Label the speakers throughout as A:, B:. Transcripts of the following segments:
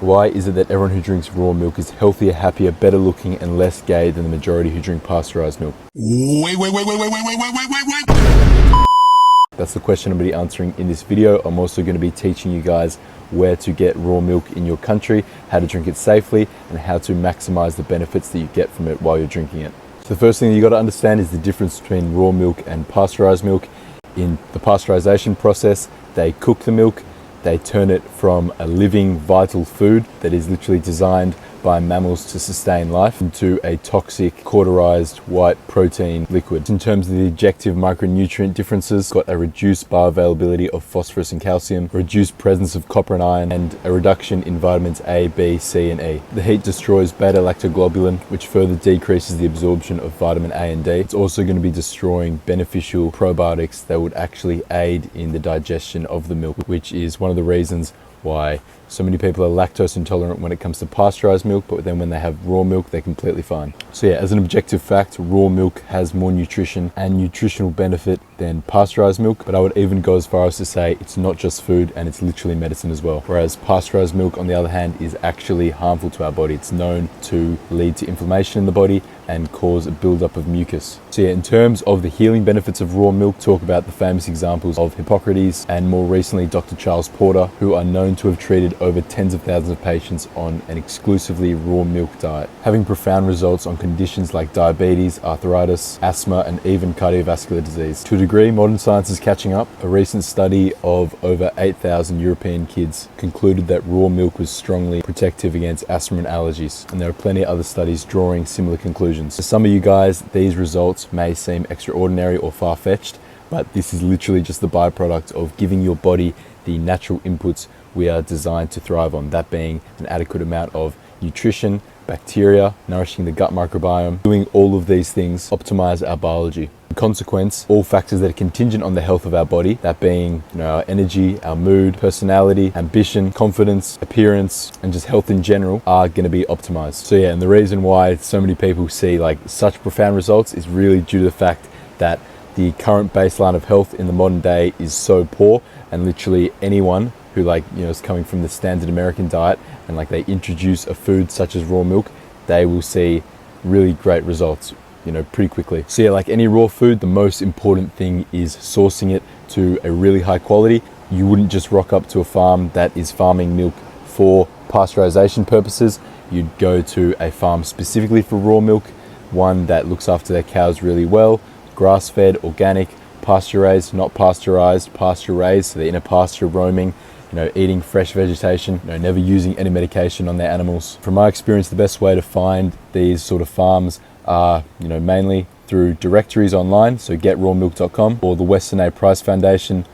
A: Why is it that everyone who drinks raw milk is healthier, happier, better looking, and less gay than the majority who drink pasteurized milk?
B: Wait.
A: That's the question I'm going to be answering in this video. I'm also going to be teaching you guys where to get raw milk in your country, how to drink it safely, and how to maximize the benefits that you get from it while you're drinking it. So the first thing that you got to understand is the difference between raw milk and pasteurized milk. In the pasteurization process, they cook the milk, they turn it from a living, vital food that is literally designed by mammals to sustain life into a toxic, cauterized white protein liquid. In terms of the objective micronutrient differences, got a reduced bioavailability of phosphorus and calcium, reduced presence of copper and iron, and a reduction in vitamins A, B, C, and E. The heat destroys beta-lactoglobulin, which further decreases the absorption of vitamin A and D. It's also going to be destroying beneficial probiotics that would actually aid in the digestion of the milk, which is one of the reasons why so many people are lactose intolerant when it comes to pasteurized milk, but then when they have raw milk, they're completely fine. So yeah, as an objective fact, raw milk has more nutrition and nutritional benefit than pasteurized milk, but I would even go as far as to say it's not just food and it's literally medicine as well. Whereas pasteurized milk, on the other hand, is actually harmful to our body. It's known to lead to inflammation in the body and cause a buildup of mucus. So yeah, in terms of the healing benefits of raw milk, talk about the famous examples of Hippocrates and more recently Dr. Charles Porter, who are known to have treated over tens of thousands of patients on an exclusively raw milk diet, having profound results on conditions like diabetes, arthritis, asthma, and even cardiovascular disease. To a degree, modern science is catching up. A recent study of over 8,000 European kids concluded that raw milk was strongly protective against asthma and allergies, and there are plenty of other studies drawing similar conclusions. For some of you guys, these results may seem extraordinary or far-fetched, but this is literally just the byproduct of giving your body the natural inputs we are designed to thrive on, that being an adequate amount of nutrition, bacteria, nourishing the gut microbiome. Doing all of these things optimize our biology. In consequence, all factors that are contingent on the health of our body, that being our energy, our mood, personality, ambition, confidence, appearance, and just health in general, are going to be optimized. So yeah, and the reason why so many people see like such profound results is really due to the fact that the current baseline of health in the modern day is so poor, and literally anyone who is coming from the standard American diet and they introduce a food such as raw milk, they will see really great results, pretty quickly. So yeah, like any raw food, the most important thing is sourcing it to a really high quality. You wouldn't just rock up to a farm that is farming milk for pasteurization purposes. You'd go to a farm specifically for raw milk, one that looks after their cows really well, grass-fed, organic, pasture-raised, not pasteurized, pasture-raised, so they're in a pasture roaming, eating fresh vegetation, never using any medication on their animals. From my experience, the best way to find these sort of farms are, mainly through directories online, so getrawmilk.com or the Western A Price Foundation.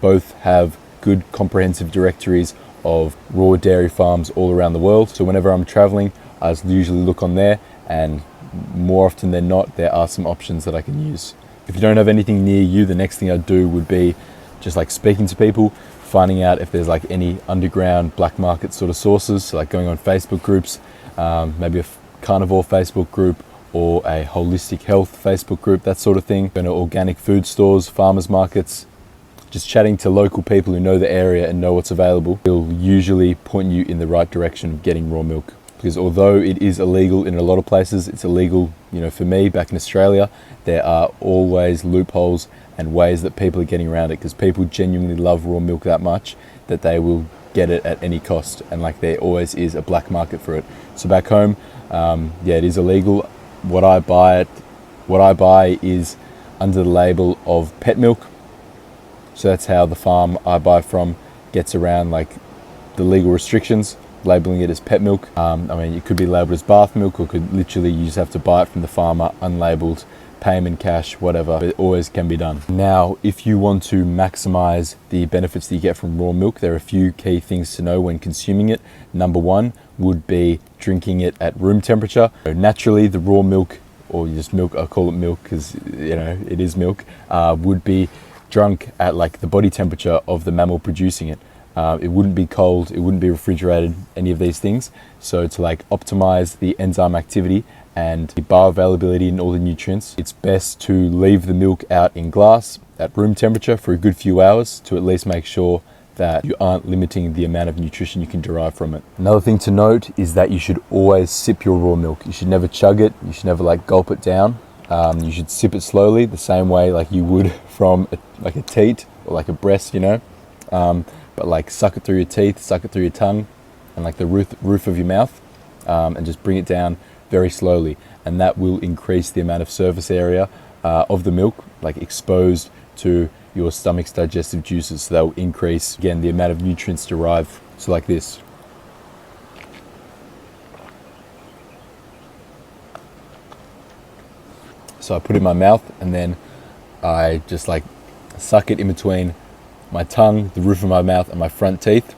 A: Both have good comprehensive directories of raw dairy farms all around the world. So whenever I'm traveling, I usually look on there, and more often than not, there are some options that I can use. If you don't have anything near you, the next thing I'd do would be just speaking to people, finding out if there's any underground black market sort of sources, so going on Facebook groups, maybe a carnivore Facebook group or a holistic health Facebook group, that sort of thing. Going to organic food stores, farmers markets, just chatting to local people who know the area and know what's available will usually point you in the right direction of getting raw milk. Because although it is illegal in a lot of places, it's illegal, for me back in Australia, there are always loopholes and ways that people are getting around it, because people genuinely love raw milk that much that they will get it at any cost, and there always is a black market for it. So back home, it is illegal. What I buy is under the label of pet milk. So that's how the farm I buy from gets around the legal restrictions, labeling it as pet milk. It could be labeled as bath milk, or could literally you just have to buy it from the farmer unlabeled, pay him in cash, whatever, but it always can be done. Now, if you want to maximize the benefits that you get from raw milk, there are a few key things to know when consuming it. Number one would be drinking it at room temperature. So naturally, the raw milk, or just milk, I call it milk because it is milk, would be drunk at the body temperature of the mammal producing it. It wouldn't be cold, it wouldn't be refrigerated, any of these things. So to optimize the enzyme activity and the bioavailability and all the nutrients, it's best to leave the milk out in glass at room temperature for a good few hours to at least make sure that you aren't limiting the amount of nutrition you can derive from it. Another thing to note is that you should always sip your raw milk. You should never chug it. You should never like gulp it down. You should sip it slowly, the same way like you would from like a teat or like a breast, you know. But like suck it through your teeth, suck it through your tongue, and like the roof of your mouth, and just bring it down very slowly, and that will increase the amount of surface area of the milk, like exposed to your stomach's digestive juices. So that will increase again the amount of nutrients derived. So like this. So I put it in my mouth, and then I just like suck it in between my tongue, the roof of my mouth, and my front teeth,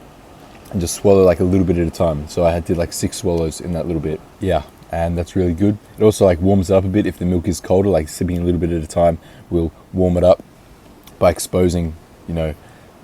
A: and just swallow like a little bit at a time. So I did like 6 swallows in that little bit. Yeah, and that's really good. It also like warms it up a bit if the milk is colder. Like sipping a little bit at a time will warm it up by exposing, you know,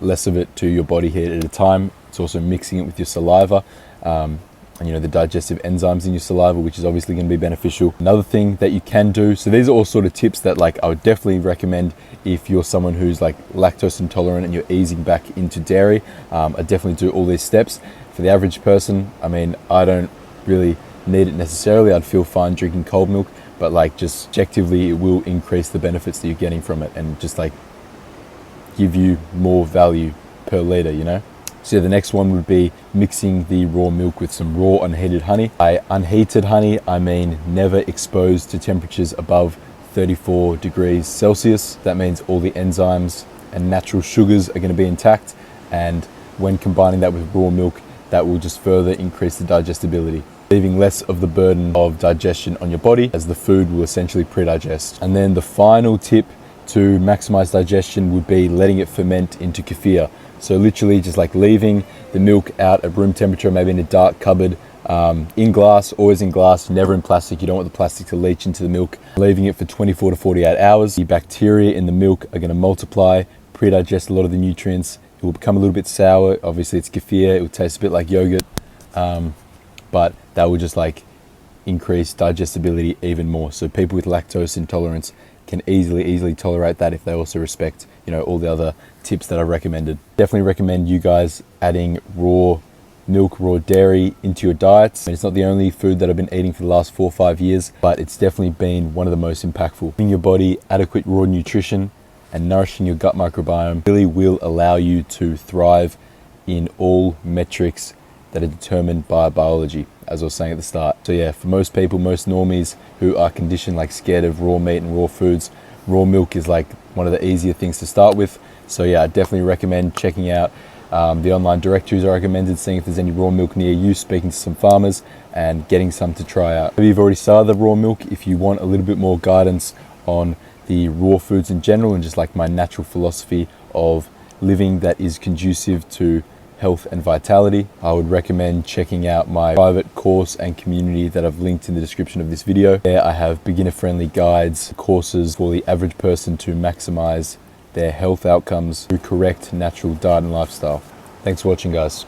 A: less of it to your body heat at a time. It's also mixing it with your saliva, and you know, the digestive enzymes in your saliva, which is obviously going to be beneficial. Another thing that you can do, so these are all sort of tips that like I would definitely recommend if you're someone who's like lactose intolerant and you're easing back into dairy. I definitely do all these steps. For the average person, I mean, I don't really need it necessarily. I'd feel fine drinking cold milk, but like just objectively it will increase the benefits that you're getting from it, and just like give you more value per liter, you know. So yeah, the next one would be mixing the raw milk with some raw unheated honey. By unheated honey, I mean never exposed to temperatures above 34 degrees Celsius. That means all the enzymes and natural sugars are going to be intact, and when combining that with raw milk, that will just further increase the digestibility, leaving less of the burden of digestion on your body, as the food will essentially pre-digest. And then the final tip to maximize digestion would be letting it ferment into kefir. So literally just like leaving the milk out at room temperature, maybe in a dark cupboard, in glass, always in glass, never in plastic. You don't want the plastic to leach into the milk. Leaving it for 24 to 48 hours. The bacteria in the milk are going to multiply, pre-digest a lot of the nutrients. It will become a little bit sour. Obviously it's kefir, it will taste a bit like yogurt, but that will just like increase digestibility even more. So people with lactose intolerance can easily tolerate that if they also respect, you know, all the other tips that I recommended. Definitely recommend you guys adding raw milk, raw dairy into your diets. I mean, it's not the only food that I've been eating for the last 4 or 5 years, but it's definitely been one of the most impactful. Giving your body adequate raw nutrition and nourishing your gut microbiome really will allow you to thrive in all metrics that are determined by biology, as I was saying at the start. So yeah, for most people, most normies who are conditioned, like scared of raw meat and raw foods, raw milk is like one of the easier things to start with. So yeah, I definitely recommend checking out the online directories I recommended, seeing if there's any raw milk near you, speaking to some farmers and getting some to try out. Maybe you've already started the raw milk. If you want a little bit more guidance on the raw foods in general and just like my natural philosophy of living that is conducive to health and vitality, I would recommend checking out my private course and community that I've linked in the description of this video. There I have beginner-friendly guides, courses for the average person to maximize their health outcomes through correct natural diet and lifestyle. Thanks for watching, guys.